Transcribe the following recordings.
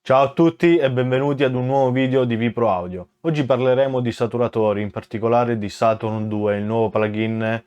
Ciao a tutti e benvenuti ad un nuovo video di Vipro Audio. Oggi parleremo di saturatori, in particolare di Saturn 2, il nuovo plugin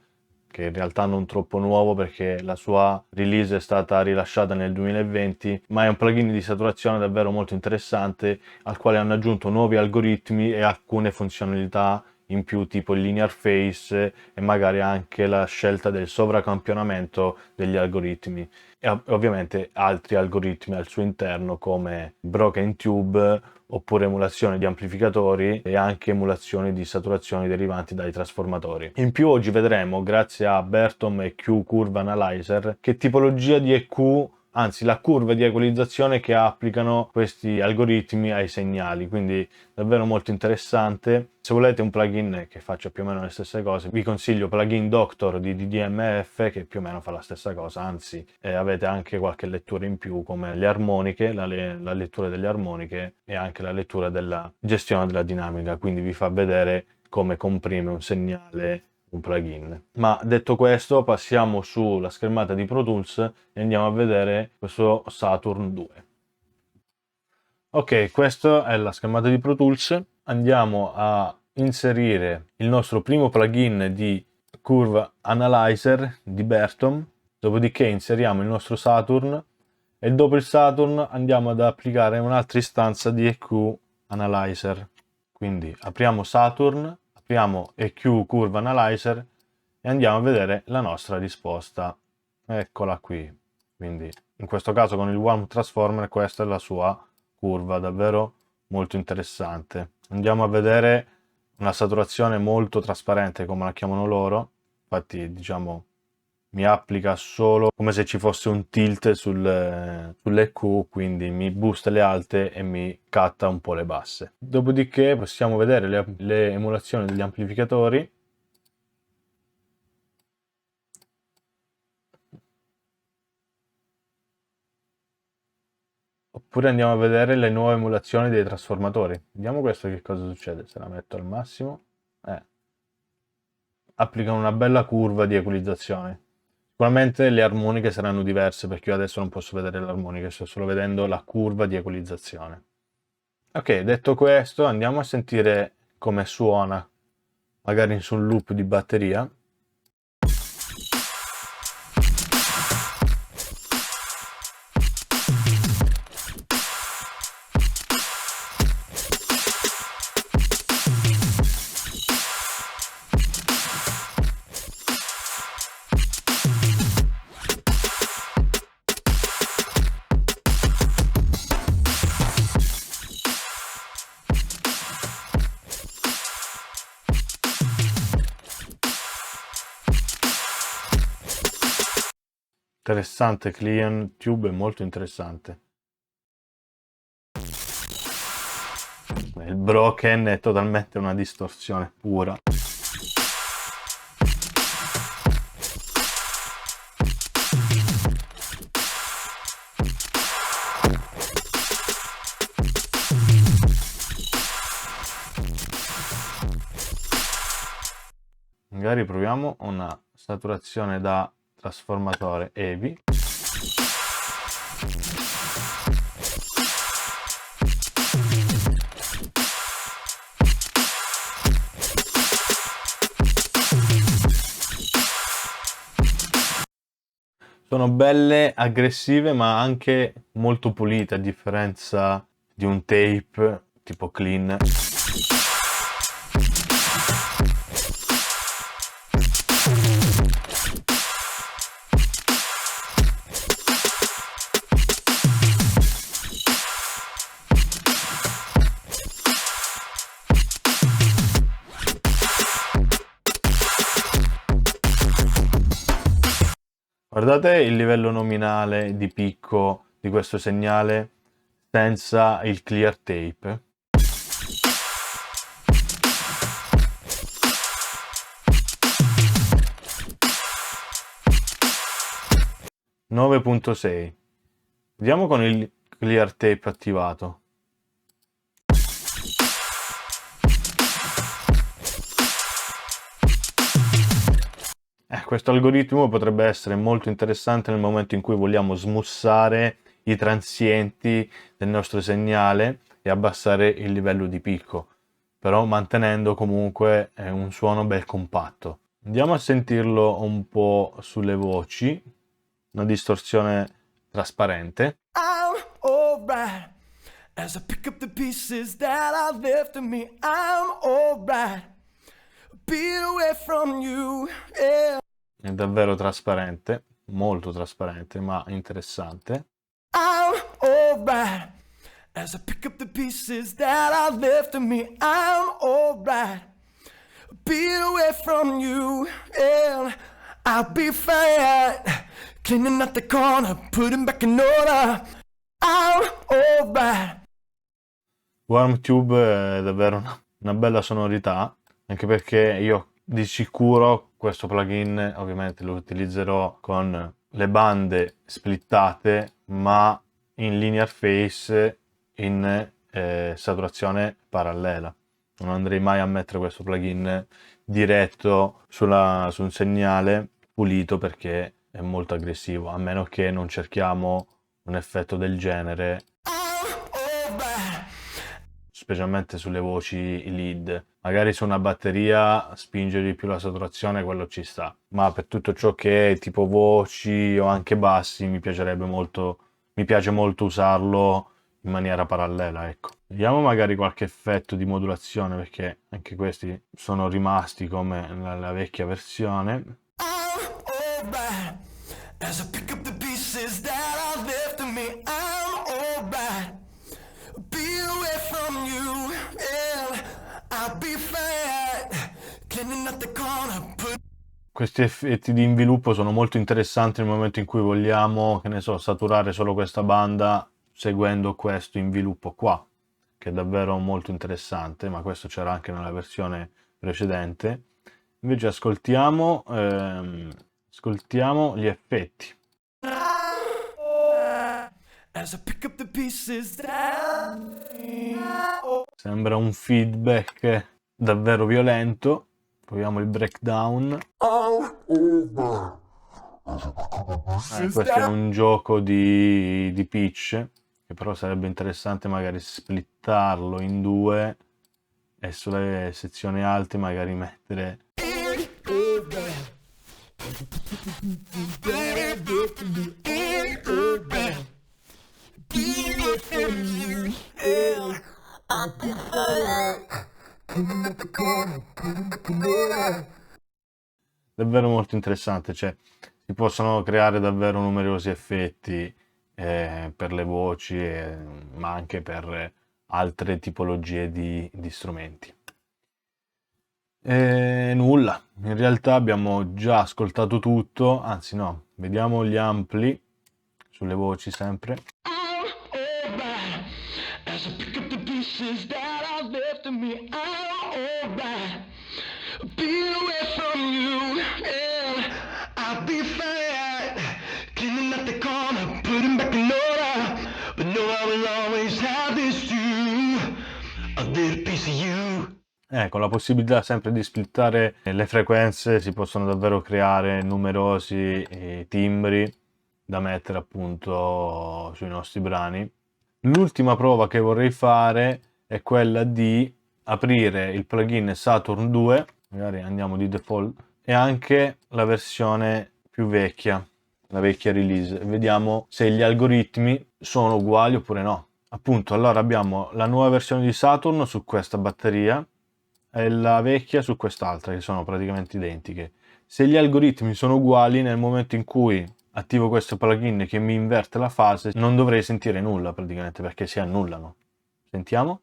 che in realtà non troppo nuovo perché la sua release è stata rilasciata nel 2020, ma è un plugin di saturazione davvero molto interessante al quale hanno aggiunto nuovi algoritmi e alcune funzionalità in più tipo il linear phase e magari anche la scelta del sovracampionamento degli algoritmi e ovviamente altri algoritmi al suo interno come Broken Tube oppure emulazione di amplificatori e anche emulazioni di saturazioni derivanti dai trasformatori. In più oggi vedremo, grazie a Bertom EQ Curve Analyzer, che tipologia di EQ, anzi la curva di equalizzazione che applicano questi algoritmi ai segnali, quindi davvero molto interessante. Se volete un plugin che faccia più o meno le stesse cose, vi consiglio Plugin Doctor di DDMF che più o meno fa la stessa cosa, anzi avete anche qualche lettura in più come le armoniche, la lettura delle armoniche e anche la lettura della gestione della dinamica, quindi vi fa vedere come comprime un segnale un plugin. Ma detto questo, passiamo sulla schermata di Pro Tools e andiamo a vedere questo Saturn 2. Ok, questa è la schermata di Pro Tools. Andiamo a inserire il nostro primo plugin di Curve Analyzer di Bertom, dopodiché inseriamo il nostro Saturn e dopo il Saturn andiamo ad applicare un'altra istanza di EQ Analyzer. Quindi apriamo Saturn, apriamo EQ Curve Analyzer e andiamo a vedere la nostra risposta. Eccola qui. Quindi in questo caso con il Warm Transformer questa è la sua curva, davvero molto interessante. Andiamo a vedere una saturazione molto trasparente come la chiamano loro, infatti diciamo mi applica solo come se ci fosse un tilt sulle Q, quindi mi boosta le alte e mi catta un po' le basse. Dopodiché possiamo vedere le emulazioni degli amplificatori. Oppure andiamo a vedere le nuove emulazioni dei trasformatori. Vediamo questo che cosa succede se la metto al massimo. Applicano una bella curva di equalizzazione. Sicuramente le armoniche saranno diverse perché io adesso non posso vedere le armoniche, sto solo vedendo la curva di equalizzazione. Ok, detto questo, andiamo a sentire come suona, magari su un loop di batteria. Interessante, Clean Tube è molto interessante. Il broken è totalmente una distorsione pura. Magari proviamo una saturazione da trasformatore EVI. Sono belle, aggressive, ma anche molto pulite, a differenza di un tape tipo Clean. Guardate il livello nominale di picco di questo segnale senza il clear tape. (9.6). Vediamo con il clear tape attivato. Questo algoritmo potrebbe essere molto interessante nel momento in cui vogliamo smussare i transienti del nostro segnale e abbassare il livello di picco, però mantenendo comunque un suono bel compatto. Andiamo a sentirlo un po' sulle voci, una distorsione trasparente. I'm alright as I pick up the pieces that are left of me. I'm alright, be away from you, yeah. È davvero trasparente, molto trasparente, ma interessante. I'm alright as I pick up the pieces that are left of me. I'm alright, be away from you, yeah. I'll be fine, cleaning out the corner, putting back in order. I'm alright. Warm Tube è davvero una bella sonorità, anche perché io di sicuro questo plugin ovviamente lo utilizzerò con le bande splittate, ma in linear phase in saturazione parallela. Non andrei mai a mettere questo plugin diretto su un segnale pulito perché è molto aggressivo, a meno che non cerchiamo un effetto del genere, specialmente sulle voci lead. Magari su una batteria spingere di più la saturazione, quello ci sta, ma per tutto ciò che è tipo voci o anche bassi mi piace molto usarlo in maniera parallela, ecco. Vediamo magari qualche effetto di modulazione, perché anche questi sono rimasti come nella vecchia versione. As I pick up the pieces that are left of me, I'm alright. Be away from you, yeah. I'll be fine. Cleaning up the corner, Questi effetti di inviluppo sono molto interessanti nel momento in cui vogliamo, che ne so, saturare solo questa banda seguendo questo inviluppo qua, che è davvero molto interessante, ma questo c'era anche nella versione precedente. Invece ascoltiamo gli effetti. Sembra un feedback davvero violento. Proviamo il breakdown. Questo è un gioco di pitch, che però sarebbe interessante magari splittarlo in due e sulle sezioni alte magari mettere davvero molto interessante, cioè si possono creare davvero numerosi effetti per le voci, ma anche per altre tipologie di strumenti. Nulla, in realtà abbiamo già ascoltato tutto, anzi no, vediamo gli ampli sulle voci sempre. Con la possibilità sempre di splittare le frequenze si possono davvero creare numerosi timbri da mettere appunto sui nostri brani. L'ultima prova che vorrei fare è quella di aprire il plugin Saturn 2, magari andiamo di default, e anche la versione più vecchia, la vecchia release, e vediamo se gli algoritmi sono uguali oppure no. Appunto, allora abbiamo la nuova versione di Saturn su questa batteria e la vecchia su quest'altra, che sono praticamente identiche. Se gli algoritmi sono uguali, nel momento in cui attivo questo plugin che mi inverte la fase, non dovrei sentire nulla praticamente, perché si annullano. Sentiamo.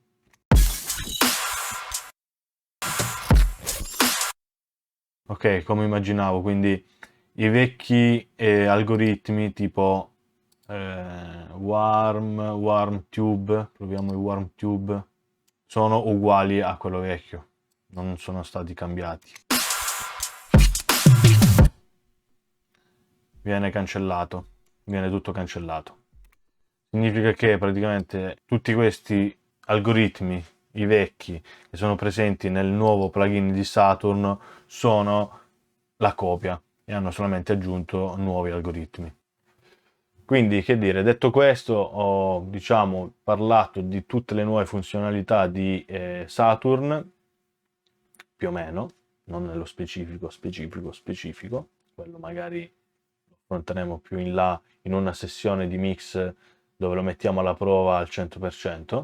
Ok, come immaginavo, quindi i vecchi algoritmi tipo Warm Tube, proviamo il Warm Tube, sono uguali a quello vecchio, non sono stati cambiati. Viene cancellato, viene tutto cancellato. Significa che praticamente tutti questi algoritmi, i vecchi, che sono presenti nel nuovo plugin di Saturn, sono la copia e hanno solamente aggiunto nuovi algoritmi. Quindi, che dire, detto questo, ho, diciamo, parlato di tutte le nuove funzionalità di Saturn, più o meno, non nello specifico, quello magari lo affronteremo più in là in una sessione di mix dove lo mettiamo alla prova al 100%.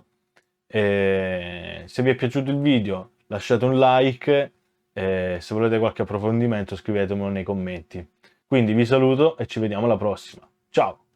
E se vi è piaciuto il video lasciate un like e se volete qualche approfondimento scrivetemelo nei commenti. Quindi vi saluto e ci vediamo alla prossima. Ciao!